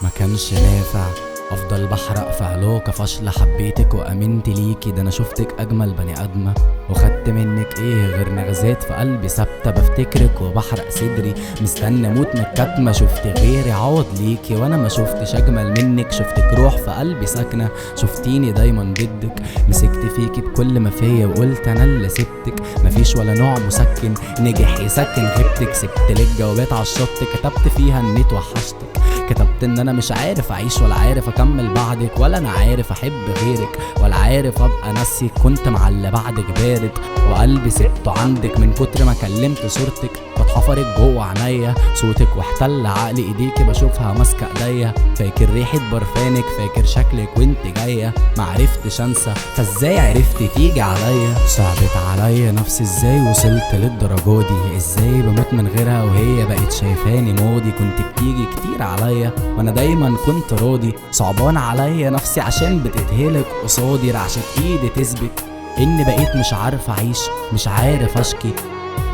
ما كانش نافع افضل بحرق في علاقة فاشلة، حبيتك وامنت ليكي، ده انا شفتك اجمل بني ادمة، وخدت منك ايه غير نغزات في قلبي ثابتة، بفتكرك وبحرق صدري مستني اموت من الكتمة. شفت غيري عوض ليكي وانا ما شفتش اجمل منك، شفتك روح في قلبي ساكنة، شفتيني دايما ضدك، مسكت فيكي بكل ما فيا وقلت انا اللي سبتك، مفيش ولا نوع مسكن نجح يسكن غيبتك، سبتلك جوابات عالشط كتبت فيها اني اتوحشتك، كتبت ان انا مش عارف اعيش ولا عارف اكمل بعدك، ولا انا عارف احب غيرك ولا عارف ابقى ناسيك، كنت معلى بعدك بارد وقلبي سبته عندك، من كتر ما كلمت صورتك بتحفرك جوه عينيا، صوتك واحتل عقلي، ايديكي بشوفها ماسكه ايديا، فاكر ريحه برفانك، فاكر شكلك وانت جايه، معرفتش انسى فازاي عرفتي تيجي عليا، صعبت عليا نفسي ازاي وصلت للدرجه دي، ازاي بموت من غيرها وهي بقت شايفاني ماضي، كنت بتيجي كتير عليا وانا دايما كنت راضي، صعبان عليا نفسي عشان بتتهلك قصادي، رعشة ايدي تثبت اني بقيت مش عارف اعيش، مش عارف اشكي،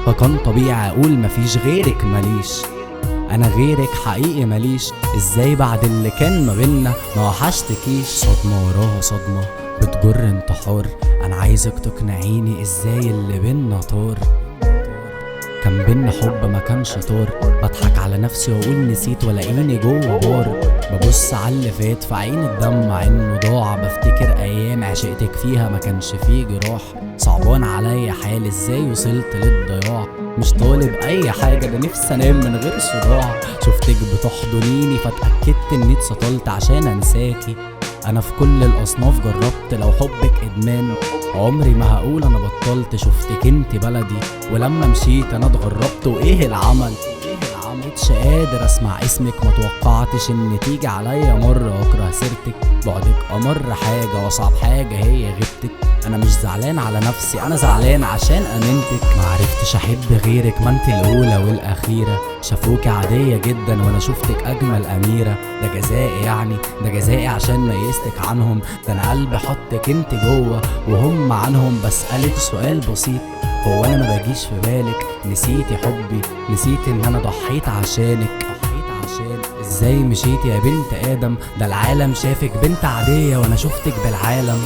فكان طبيعي اقول مفيش غيرك ماليش، انا غيرك حقيقي ماليش، ازاي بعد اللي كان ما بينا ما وحشتكيش، صدمة وراها صدمة بتجر انتحار، انا عايزك تقنعيني ازاي اللي بينا طار، كان بينا حب ما كانش طار، بضحك على نفسي واقول نسيت والاقيني جوه بار، ببص على اللي فات في عين الدم مع انه ضاع، بفتكر ايام عشقتك فيها ما كانش فيه جراح، صعبان عليا حالي ازاي وصلت للضياع، مش طالب اي حاجه ده نفسي انام من غير صداع، شفتك بتحضنيني فاتاكدت اني اتسطلت عشان انساكي، انا في كل الاصناف جربت، لو حبك ادمان عمري ما هقول انا بطلت، شفتك انت بلدي ولما مشيت انا اتغربت، وايه العمل مبقتش قادر اسمع اسمك، ما توقعتش ان تيجي عليا مره واكره سيرتك، بعدك امر حاجه واصعب حاجه هي غيبتك، انا مش زعلان على نفسي انا زعلان عشان امنتك، معرفتش احب غيرك ما انت الاولى والاخيره، شافوكي عاديه جدا وانا شفتك اجمل اميره، ده جزائي يعني ده جزائي عشان ميزتك عنهم، ده انا قلبي حطك انت جوه وهم عنهم، بسألك سؤال بسيط، هو انا ما باجيش في بالك، نسيتي حبي نسيت ان انا ضحيت عشانك، ازاي مشيتي يا بنت ادم، ده العالم شافك بنت عاديه وانا شفتك بالعالم.